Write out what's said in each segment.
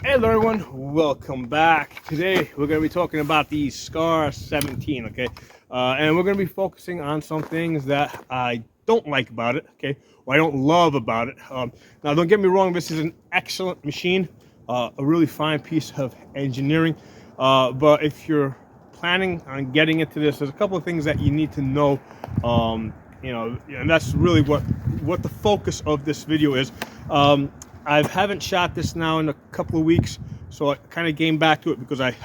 Hello everyone, welcome back. Today we're going to be talking about the SCAR 17, okay? And we're going to be focusing on some things that I don't like about it, okay? Or I don't love about it. Now don't get me wrong, this is an excellent machine, a really fine piece of engineering. But if you're planning on getting into this, there's a couple of things that you need to know. And that's really what the focus of this video is. I haven't shot this now in a couple of weeks, so I kind of came back to it because I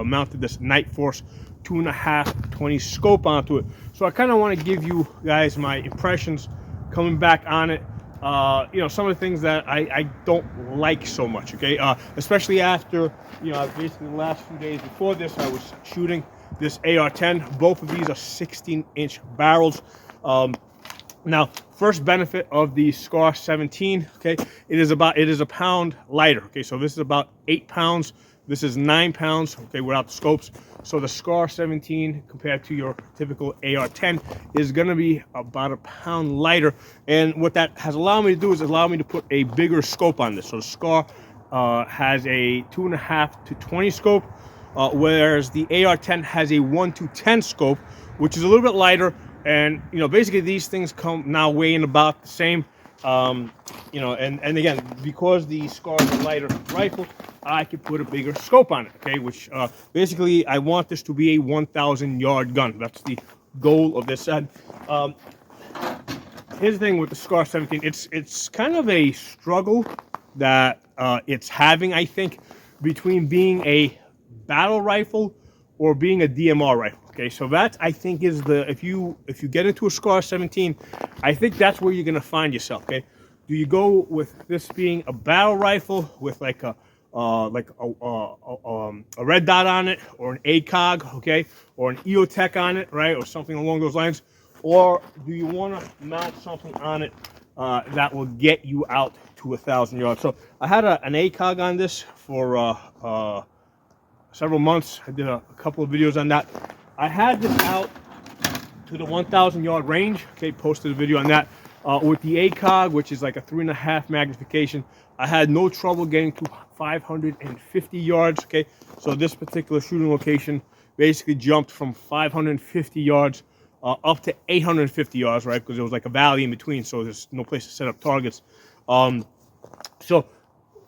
mounted this Nightforce 2.5 20 scope onto it. So I kind of want to give you guys my impressions coming back on it. Some of the things that I don't like so much, okay? Especially after, basically the last few days before this, I was shooting this AR-10. Both of these are 16-inch barrels. Now, first benefit of the SCAR 17, okay, it is a pound lighter, okay, so this is about 8 pounds, this is 9 pounds, okay, without the scopes. So the SCAR 17 compared to your typical AR-10 is going to be about a pound lighter, and what that has allowed me to do is allow me to put a bigger scope on this. So the SCAR has a 2.5 to 20 scope, whereas the AR-10 has a 1 to 10 scope, which is a little bit lighter. And basically these things come now weighing about the same. And again, because the SCAR is a lighter rifle, I could put a bigger scope on it, okay? Which basically I want this to be a 1,000 yard gun. That's the goal of this. And here's the thing with the SCAR 17, it's kind of a struggle that it's having, I think, between being a battle rifle or being a DMR rifle. Okay, so that I think is if you get into a SCAR 17, I think that's where you're gonna find yourself. Okay, do you go with this being a battle rifle with like a red dot on it, or an ACOG, okay, or an EOTech on it, right, or something along those lines, or do you want to mount something on it that will get you out to 1,000 yards? So I had an ACOG on this for several months. I did a couple of videos on that. I had this out to the 1,000 yard range. Okay, posted a video on that with the ACOG, which is like a 3.5 magnification. I had no trouble getting to 550 yards. Okay, so this particular shooting location basically jumped from 550 yards up to 850 yards, right? Because there was like a valley in between, so there's no place to set up targets. So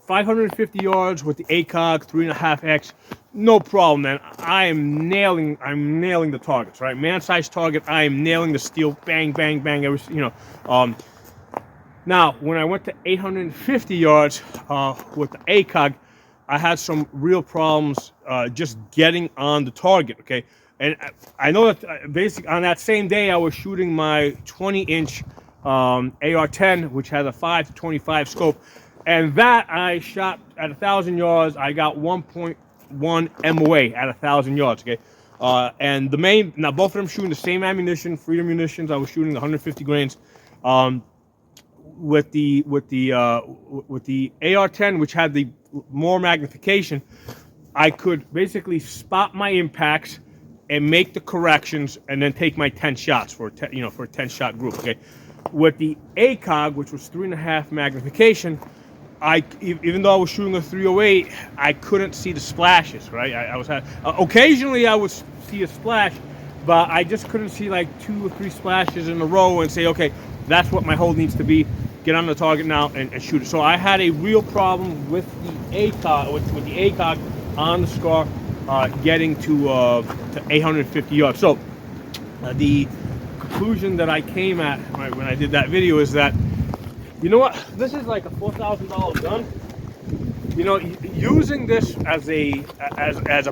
550 yards with the ACOG 3.5x, no problem, man. I'm nailing the targets, right? Man-sized target, I am nailing the steel, bang, bang, bang. Now, when I went to 850 yards with the ACOG, I had some real problems just getting on the target, okay? And I know that basically on that same day, I was shooting my 20-inch AR-10, which has a 5 to 25 scope. And that I shot at 1,000 yards. I got 1.1 MOA at 1,000 yards. Okay, and now both of them shooting the same ammunition, Freedom munitions. I was shooting 150 grains. With the AR-10, which had the more magnification, I could basically spot my impacts and make the corrections, and then take my 10 shots for a 10-shot group. Okay, with the ACOG, which was 3.5 magnification. Even though I was shooting a 308, I couldn't see the splashes, right? Occasionally I would see a splash, but I just couldn't see like 2 or 3 splashes in a row and say, okay, that's what my hold needs to be. Get on the target now and shoot it. So I had a real problem with the ACOG, with the ACOG on the SCAR getting to 850 yards. So the conclusion that I came at when I did that video is that, you know what? This is like a $4,000 gun. Using this as a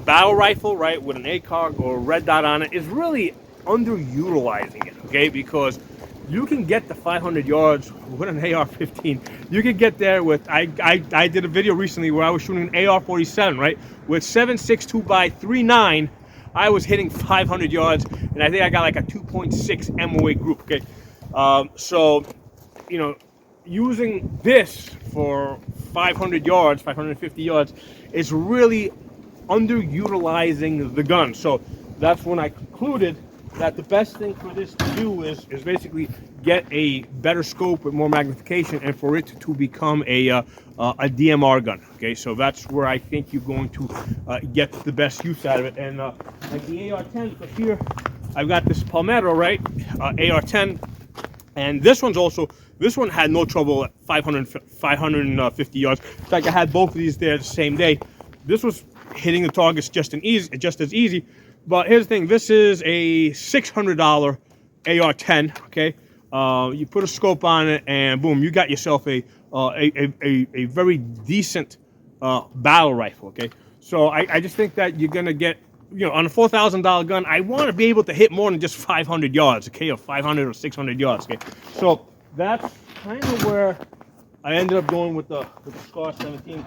battle rifle, right, with an ACOG or a red dot on it is really underutilizing it, okay? Because you can get to 500 yards with an AR-15. You can get there with, I did a video recently where I was shooting an AR-47, right? With 7.62 by 3.9, I was hitting 500 yards, and I think I got like a 2.6 MOA group, okay? Using this for 500 yards, 550 yards, is really underutilizing the gun. So that's when I concluded that the best thing for this to do is basically get a better scope with more magnification, and for it to become a DMR gun. Okay, so that's where I think you're going to get the best use out of it. And like the AR-10, because here I've got this Palmetto, right, AR-10, and this one had no trouble at 550 yards. In fact, I had both of these there the same day. This was hitting the targets just as easy. But here's the thing: this is a $600 AR-10. Okay, you put a scope on it, and boom, you got yourself a very decent battle rifle. Okay, so I just think that you're gonna get, on a $4,000 gun, I want to be able to hit more than just 500 yards. Okay, or 500 or 600 yards. Okay, so that's kind of where I ended up going with the SCAR 17.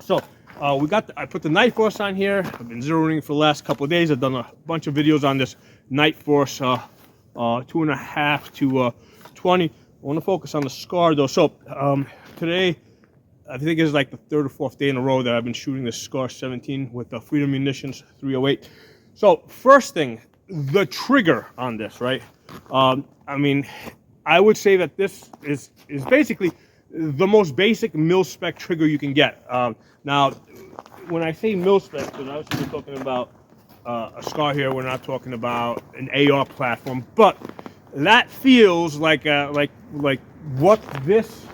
So. I put the Night Force on here. I've been zeroing for the last couple of days. I've done a bunch of videos on this Night Force 2.5 to 20. I want to focus on the SCAR though. So today, I think it's like the third or fourth day in a row that I've been shooting this SCAR 17 with the Freedom Munitions 308. So first thing, the trigger on this, right? I mean, I would say that this is basically the most basic mil-spec trigger you can get. Now, when I say mil-spec, because obviously we're talking about a SCAR here, we're not talking about an AR platform, but that feels like what this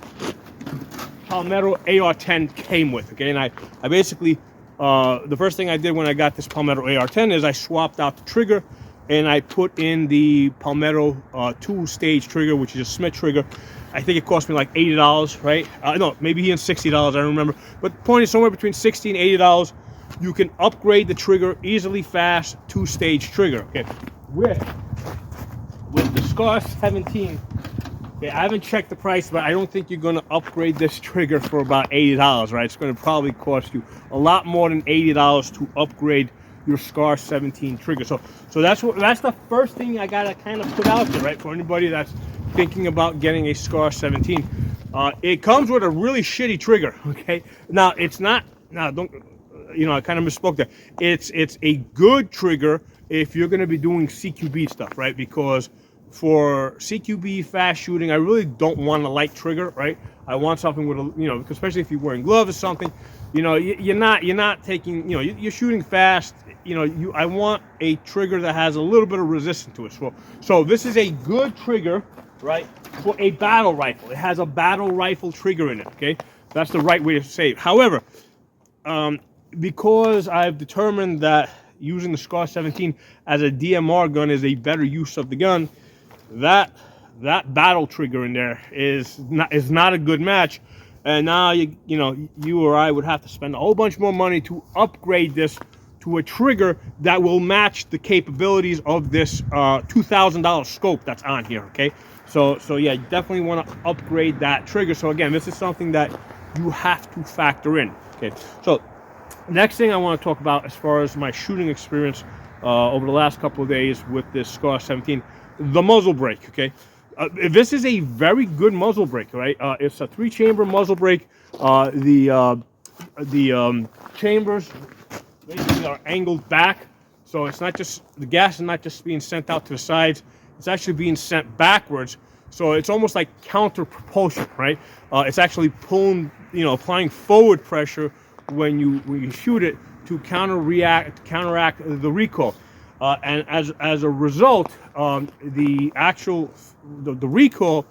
Palmetto AR-10 came with. Okay, and I basically the first thing I did when I got this Palmetto AR-10 is I swapped out the trigger and I put in the Palmetto 2-stage trigger, which is a Smith trigger. I think it cost me like $80, right? No, maybe even $60, I don't remember. But the point is, somewhere between $60 and $80, you can upgrade the trigger easily, fast, 2-stage trigger. Okay, with the SCAR 17, okay, I haven't checked the price, but I don't think you're going to upgrade this trigger for about $80, right? It's going to probably cost you a lot more than $80 to upgrade your SCAR 17 trigger. So that's the first thing I gotta kind of put out there, right? For anybody that's thinking about getting a SCAR 17, it comes with a really shitty trigger. Okay, now it's not. Now don't, I kind of misspoke there. It's a good trigger if you're going to be doing CQB stuff, right? Because for CQB fast shooting, I really don't want a light trigger, right? I want something with a, especially if you're wearing gloves or something, you're not taking, you're shooting fast. I want a trigger that has a little bit of resistance to it. So this is a good trigger, right, for a battle rifle. It has a battle rifle trigger in it. Okay, that's the right way to say it. However, because I've determined that using the SCAR 17 as a DMR gun is a better use of the gun, that battle trigger in there is not a good match. And now you or I would have to spend a whole bunch more money to upgrade this to a trigger that will match the capabilities of this $2,000 scope that's on here. Okay, so yeah, you definitely want to upgrade that trigger. So again, this is something that you have to factor in. Okay, so next thing I want to talk about as far as my shooting experience over the last couple of days with this SCAR 17, the muzzle brake. Okay, this is a very good muzzle brake, right? It's a 3-chamber muzzle brake. The chambers basically are angled back, so it's not just, the gas is not just being sent out to the sides, it's actually being sent backwards. So it's almost like counter propulsion, right? It's actually pulling, applying forward pressure when you shoot it to counteract the recoil. And as a result, the recoil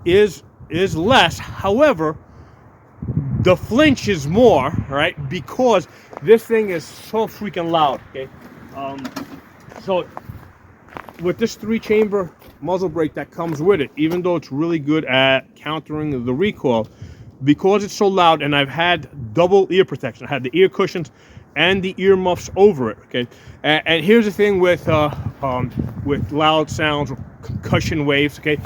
is less. However, the flinch is more, right? Because this thing is so freaking loud. Okay, so with this 3-chamber muzzle brake that comes with it, even though it's really good at countering the recoil, because it's so loud, and I've had double ear protection. I had the ear cushions and the ear muffs over it. Okay, and here's the thing with loud sounds or concussion waves. Okay,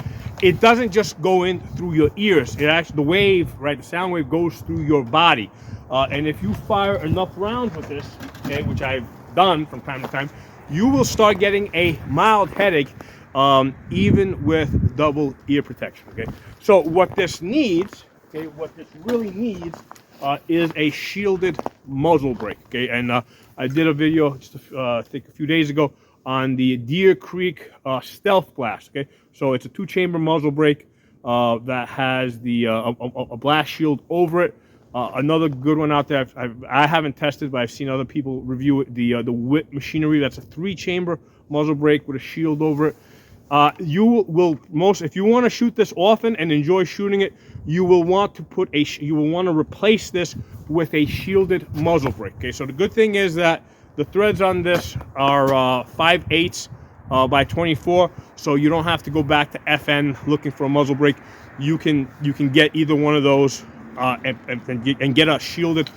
it doesn't just go in through your ears. It actually, the wave, right, the sound wave goes through your body. And if you fire enough rounds with this, okay, which I've done from time to time, you will start getting a mild headache, even with double ear protection. Okay, so what this needs, okay, what this really needs is a shielded muzzle brake. Okay, and I did a video just I think a few days ago on the Deer Creek Stealth Blast. Okay, so it's a 2-chamber muzzle brake that has the a blast shield over it. Another good one out there I haven't tested, but I've seen other people review it. The Witt Machinery. That's a 3-chamber muzzle brake with a shield over it. You will if you want to shoot this often and enjoy shooting it, you will want to replace this with a shielded muzzle brake. Okay, so the good thing is that the threads on this are 5/8 by 24, so you don't have to go back to FN looking for a muzzle brake. You can get either one of those and get a shielded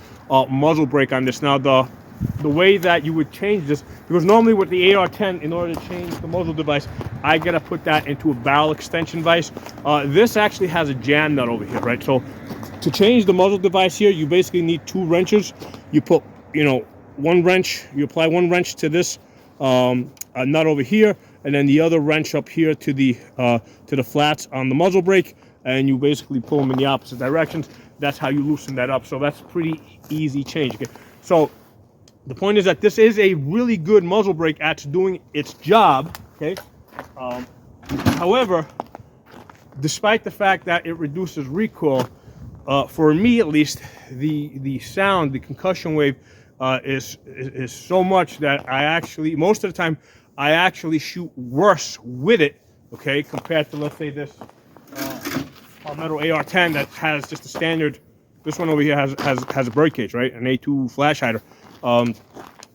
muzzle brake on this. Now the way that you would change this, because normally with the AR-10, in order to change the muzzle device, I gotta put that into a barrel extension vise. This actually has a jam nut over here, right? So to change the muzzle device here, you basically need 2 wrenches. You put, one wrench, you apply 1 wrench to this nut over here, and then the other wrench up here to the flats on the muzzle brake, and you basically pull them in the opposite directions. That's how you loosen that up. So that's pretty easy change. Okay? So the point is that this is a really good muzzle brake at doing its job. Okay. However, despite the fact that it reduces recoil, for me at least, the sound, the concussion wave, is so much that most of the time I actually shoot worse with it. Okay, compared to, let's say, this Palmetto AR-10 that has just a standard. This one over here has a bird cage, right? An A2 flash hider.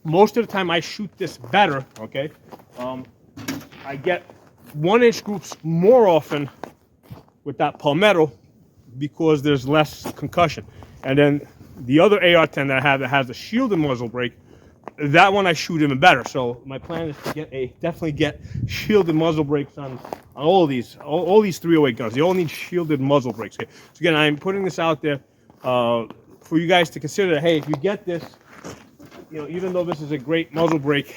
Most of the time I shoot this better. Okay, I get 1-inch groups more often with that Palmetto because there's less concussion. And then the other AR-10 that I have that has a shielded muzzle brake, that one I shoot even better. So my plan is to definitely get shielded muzzle brakes on all these 308 guns. They all need shielded muzzle brakes. Okay? So again, I'm putting this out there for you guys to consider that, hey, if you get this, even though this is a great muzzle brake,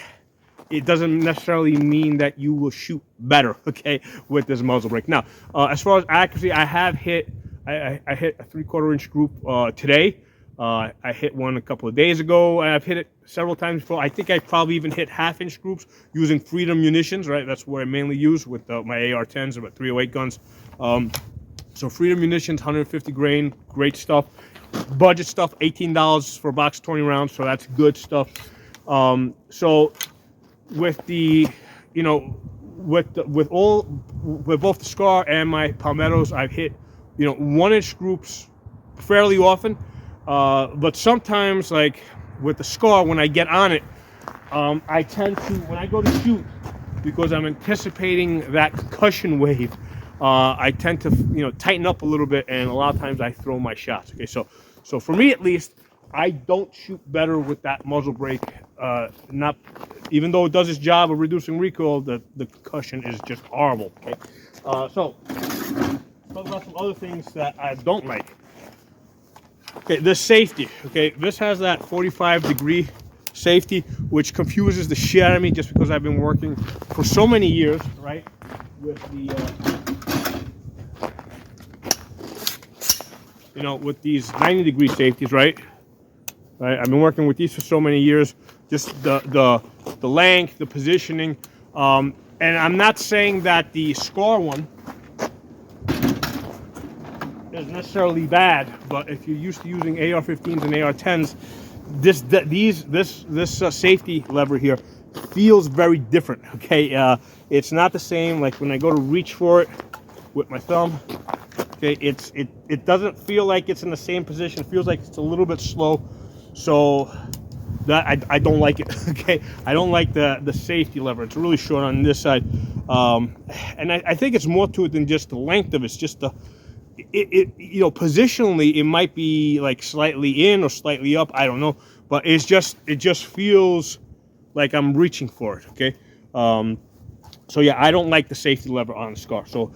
it doesn't necessarily mean that you will shoot better, okay, with this muzzle brake. Now, as far as accuracy, I hit a 3/4 inch group today. I hit one a couple of days ago, and I've hit it several times before. I think I probably even hit 1/2-inch groups using Freedom munitions, right? That's what I mainly use with my AR-10s or my 308 guns. So Freedom munitions, 150 grain, great stuff. Budget stuff, $18 for a box of 20 rounds, so that's good stuff. So with the, with both the Scar and my Palmettos, I've hit, 1-inch groups fairly often. But sometimes, like with the Scar, when I get on it, I tend to, when I go to shoot, because I'm anticipating that concussion wave, I tend to, tighten up a little bit, and a lot of times I throw my shots. Okay, so for me at least, I don't shoot better with that muzzle brake. Not even though it does its job of reducing recoil, the concussion is just horrible. Okay, so talk about some other things that I don't like. Okay, the safety. Okay, this has that 45-degree safety, which confuses the shit out of me, just because I've been working for so many years, right, with the with these 90-degree safeties, right? I've been working with these for so many years. Just the length, the positioning, and I'm not saying that the Scar one is necessarily bad, but if you're used to using AR-15s and AR-10s, this safety lever here feels very different. Okay, it's not the same. Like when I go to reach for it with my thumb, okay, it doesn't feel like it's in the same position. It feels like it's a little bit slow. So that I don't like it. Okay, I don't like the safety lever. It's really short on this side, and I think it's more to it than just the length of it. It's just positionally it might be like slightly in or slightly up. I don't know, but it just feels like I'm reaching for it. Okay, so yeah, I don't like the safety lever on the Scar. So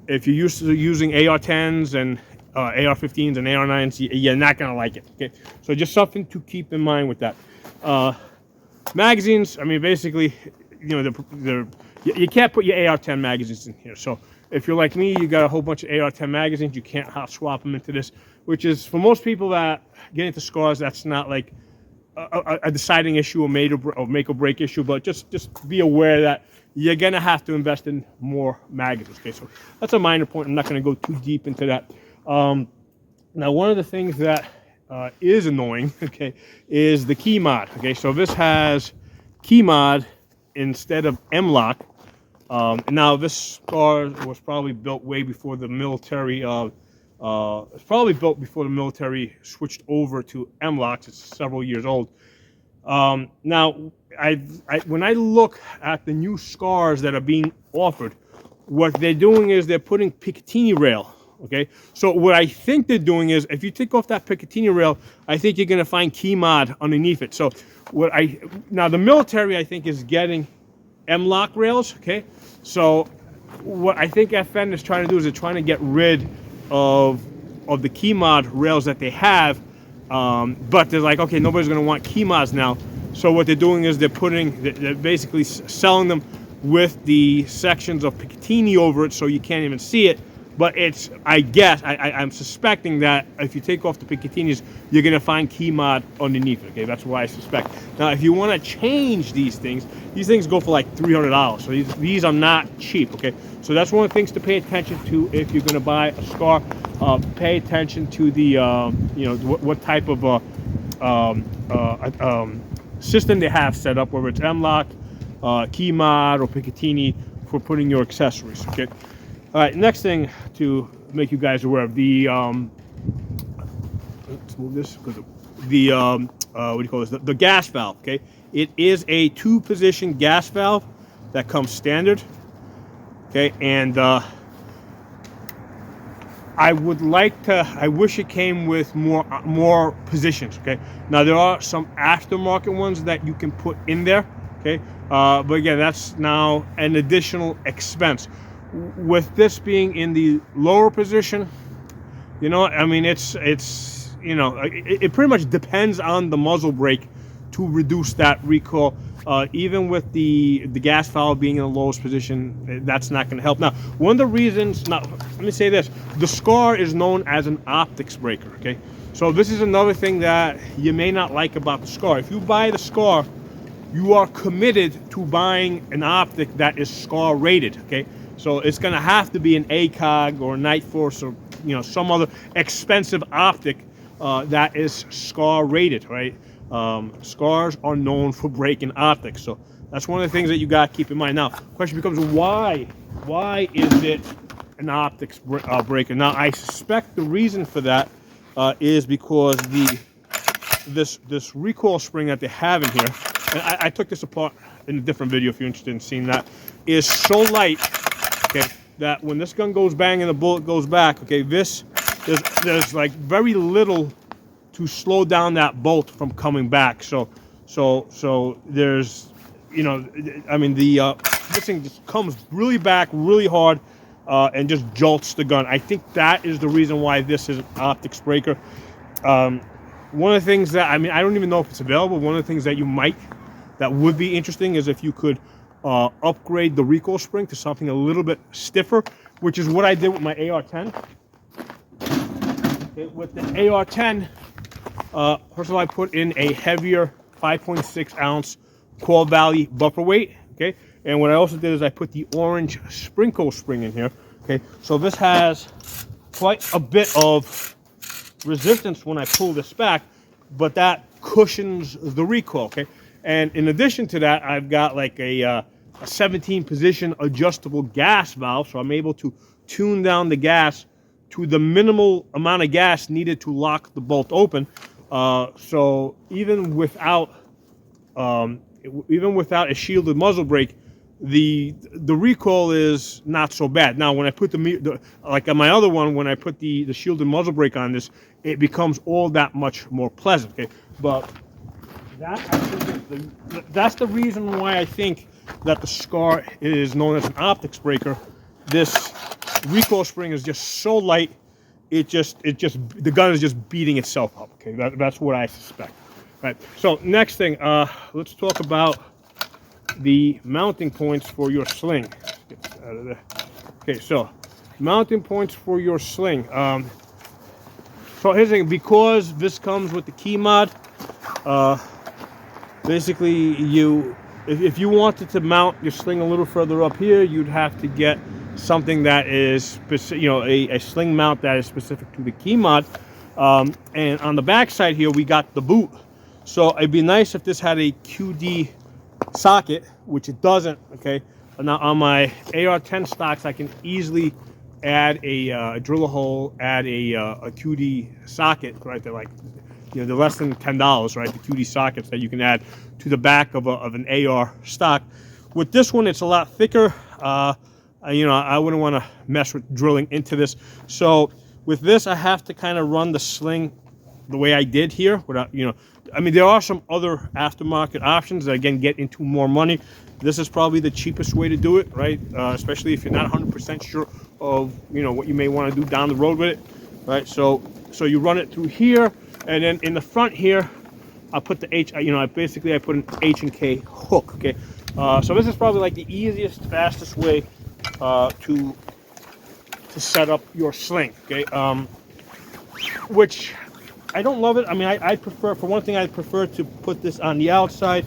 if you're used to using AR-10s and AR-15s and AR-9s, you're not gonna like it. Okay, so just something to keep in mind with that. Magazines, I mean, basically, you can't put your AR-10 magazines in here. So if you're like me, you got a whole bunch of AR-10 magazines, you can't hot swap them into this, which is, for most people that get into Scars, that's not like a deciding issue, a make or break issue, but just be aware that you're gonna have to invest in more magazines. Okay, so that's a minor point. I'm not gonna go too deep into that. Now, one of the things that is annoying, okay, is the key mod. Okay, so this has key mod instead of M-LOK. Now, this SCAR was probably built way before the military. It's probably built before the military switched over to M-LOKs. It's several years old. Now, when I look at the new SCARs that are being offered, what they're doing is they're putting Picatinny rail. Okay, so what I think they're doing is, if you take off that Picatinny rail, I think you're going to find key mod underneath it. So now the military, I think, is getting M-LOK rails. Okay, so what I think FN is trying to do is they're trying to get rid of the key mod rails that they have, but they're like, okay, nobody's going to want key mods now. So what they're doing is they're basically selling them with the sections of Picatinny over it, so you can't even see it. But it's, I guess, I'm suspecting that if you take off the Picatinnies, you're going to find key mod underneath it. Okay, that's what I suspect. Now, if you want to change these things go for like $300. So these are not cheap. Okay, so that's one of the things to pay attention to if you're going to buy a SCAR. Pay attention to the, you know, what type of system they have set up, whether it's M-LOK, key mod, or Picatinny for putting your accessories. Okay. All right, next thing to make you guys aware of, the let's move this, because the what do you call this? The gas valve. Okay, it is a 2-position gas valve that comes standard. Okay, and I wish it came with more positions. Okay, now there are some aftermarket ones that you can put in there. Okay, but again, that's now an additional expense. With this being in the lower position, you know, I mean, it's you know, it pretty much depends on the muzzle brake to reduce that recoil. Even with the gas valve being in the lowest position, that's not going to help. Now, one of the reasons, now let me say this: the SCAR is known as an optics breaker. Okay, so this is another thing that you may not like about the SCAR. If you buy the SCAR, you are committed to buying an optic that is SCAR rated. Okay. So it's going to have to be an ACOG or a Night Force, or, you know, some other expensive optic that is SCAR rated, right? SCARs are known for breaking optics, so that's one of the things that you got to keep in mind. Now, the question becomes, why is it an optics breaker? Now, I suspect the reason for that is because this recoil spring that they have in here, and I took this apart in a different video if you're interested in seeing that, is so light. Okay, that when this gun goes bang and the bullet goes back, okay, there's like very little to slow down that bolt from coming back. So there's, you know, I mean, this thing just comes really back really hard and just jolts the gun. I think that is the reason why this is an optics breaker. One of the things that, I mean, I don't even know if it's available. One of the things that would be interesting is if you could upgrade the recoil spring to something a little bit stiffer, which is what I did with my AR-10. Okay, with the AR-10, first of all, I put in a heavier 5.6 ounce Core Valley buffer weight. Okay, and what I also did is I put the orange Sprinko spring in here. Okay, so this has quite a bit of resistance when I pull this back, but that cushions the recoil. Okay. And in addition to that, I've got like a 17 position adjustable gas valve, so I'm able to tune down the gas to the minimal amount of gas needed to lock the bolt open. So even without a shielded muzzle brake, the recoil is not so bad. Now, when I put like on my other one, when I put the shielded muzzle brake on this, it becomes all that much more pleasant. Okay, but that's the reason why I think that the SCAR is known as an optics breaker. This recoil spring is just so light, the gun is just beating itself up. Okay, that's what I suspect. Right. So next thing, let's talk about the mounting points for your sling. Get this out of there. Okay, so mounting points for your sling. So here's the thing, because this comes with the key mod, basically if you wanted to mount your sling a little further up here, you'd have to get something that is a sling mount that is specific to the key mod. And on the back side here, we got the boot. So it'd be nice if this had a QD socket, which it doesn't. Okay, now on my AR-10 stocks, I can easily add a drill a hole, add a QD socket, right? They're like, they're less than $10, right? The QD sockets that you can add to the back of an AR stock. With this one, it's a lot thicker. I wouldn't want to mess with drilling into this. So with this, I have to kind of run the sling the way I did here without, I mean, there are some other aftermarket options that, again, get into more money. This is probably the cheapest way to do it, right? Especially if you're not 100% sure of, what you may want to do down the road with it, right? So you run it through here, and then in the front here, I put the H, I put an H&K hook, okay? So this is probably like the easiest, fastest way to set up your sling, okay? Which I don't love it. I mean, I prefer, for one thing, I prefer to put this on the outside.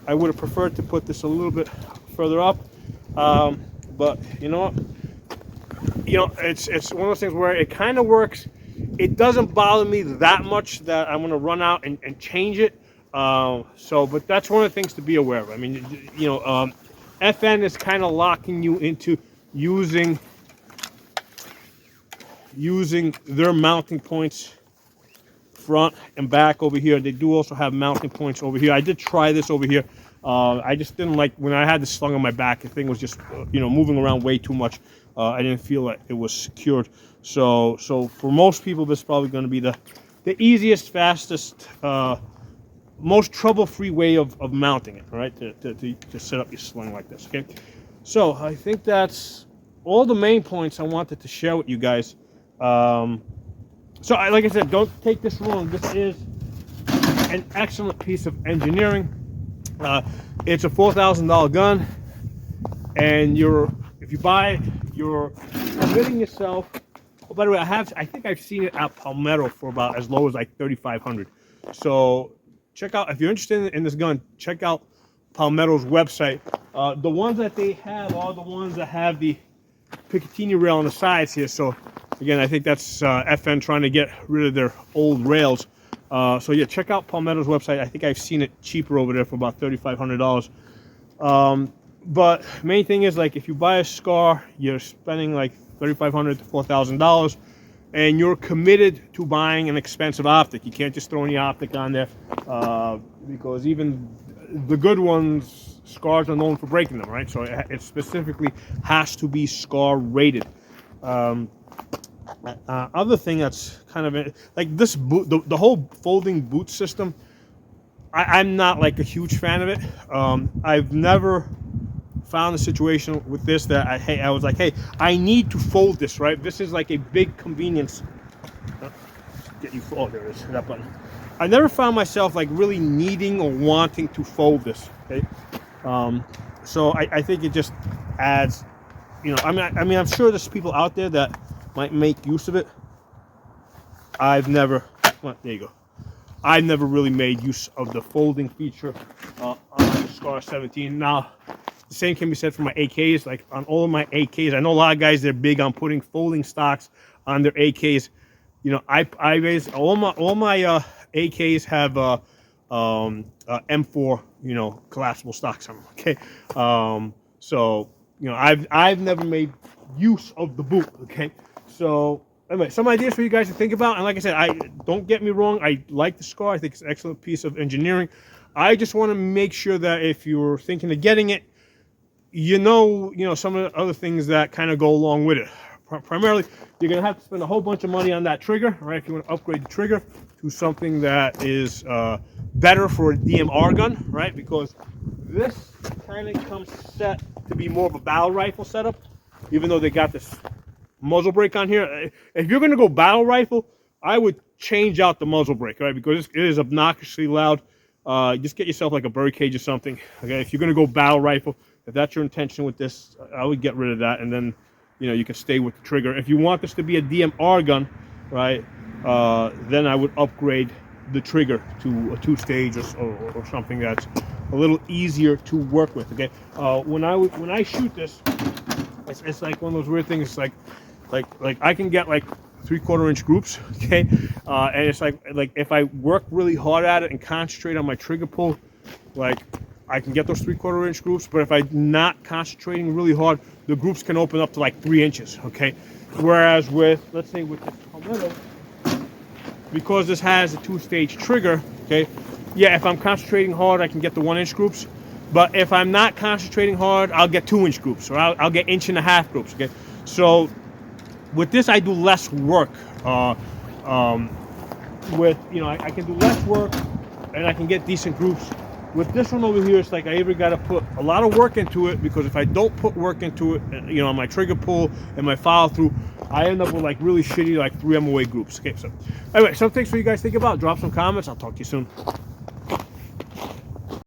I would have preferred to put this a little bit further up, but you know what? It's one of those things where it kind of works. It doesn't bother me that much that I'm going to run out and change it. But that's one of the things to be aware of. I mean, FN is kind of locking you into using their mounting points front and back over here. They do also have mounting points over here. I did try this over here. I just didn't like when I had this slung on my back. The thing was just moving around way too much. I didn't feel like it was secured. So for most people, this is probably going to be the easiest, fastest, most trouble-free way of mounting it. All right, to set up your sling like this. Okay, so I think that's all the main points I wanted to share with you guys. So like I said, don't take this wrong. This is an excellent piece of engineering. It's a $4,000 gun, and if you buy it, you're committing yourself. Oh, by the way, I think I've seen it at Palmetto for about as low as like $3,500. So check out, if you're interested in this gun, check out Palmetto's website. The ones that they have are the ones that have the Picatinny rail on the sides here. So again, I think that's FN trying to get rid of their old rails. So yeah, check out Palmetto's website. I think I've seen it cheaper over there for about $3,500. But main thing is, like, if you buy a SCAR, you're spending like $3,500 to $4,000, and you're committed to buying an expensive optic. You can't just throw any optic on there, because even the good ones, SCARs are known for breaking them, right? So it specifically has to be SCAR rated. Other thing that's kind of like this boot, the whole folding boot system, I'm not like a huge fan of it. I've never found a situation with this that I was like, hey, I need to fold this, right? This is like a big convenience. Get you, oh, there it is, that button. I never found myself like really needing or wanting to fold this, okay? So I think it just adds, I mean, I'm sure there's people out there that might make use of it. I've never, well, there you go. I've never really made use of the folding feature on the SCAR 17. Now, the same can be said for my AKs. Like on all of my AKs, I know a lot of guys, they're big on putting folding stocks on their AKs. I raise all my AKs have M4 collapsible stocks on them. Okay, so I've never made use of the boot. Okay, so anyway, some ideas for you guys to think about. And like I said, don't get me wrong, I like the SCAR. I think it's an excellent piece of engineering. I just want to make sure that if you're thinking of getting it, some of the other things that kind of go along with it. Primarily, you're going to have to spend a whole bunch of money on that trigger, right? If you want to upgrade the trigger to something that is better for a DMR gun, right? Because this kind of comes set to be more of a battle rifle setup, even though they got this muzzle brake on here. If you're going to go battle rifle, I would change out the muzzle brake, right? Because it is obnoxiously loud. Just get yourself like a bird cage or something. Okay, if you're going to go battle rifle, if that's your intention with this, I would get rid of that, and then you can stay with the trigger. If you want this to be a DMR gun, right, then I would upgrade the trigger to a 2-stage or something that's a little easier to work with. Okay, when I shoot this, it's like one of those weird things. It's like I can get like 3/4 inch groups. Okay, and it's like if I work really hard at it and concentrate on my trigger pull, like I can get those 3/4 inch groups. But if I'm not concentrating really hard, the groups can open up to like 3 inches. Okay, whereas with, let's say with this Palmetto, because this has a 2-stage trigger, okay, yeah, if I'm concentrating hard, I can get the 1-inch groups. But if I'm not concentrating hard, I'll get 2-inch groups, or I'll get 1.5-inch groups. Okay, so with this, I do less work. With, you know, I can do less work, and I can get decent groups. With this one over here, it's like I either got to put a lot of work into it, because if I don't put work into it, you know, on my trigger pull and my follow through, I end up with like really shitty like 3 MOA groups. Okay, so anyway, some things for you guys to think about. Drop some comments. I'll talk to you soon.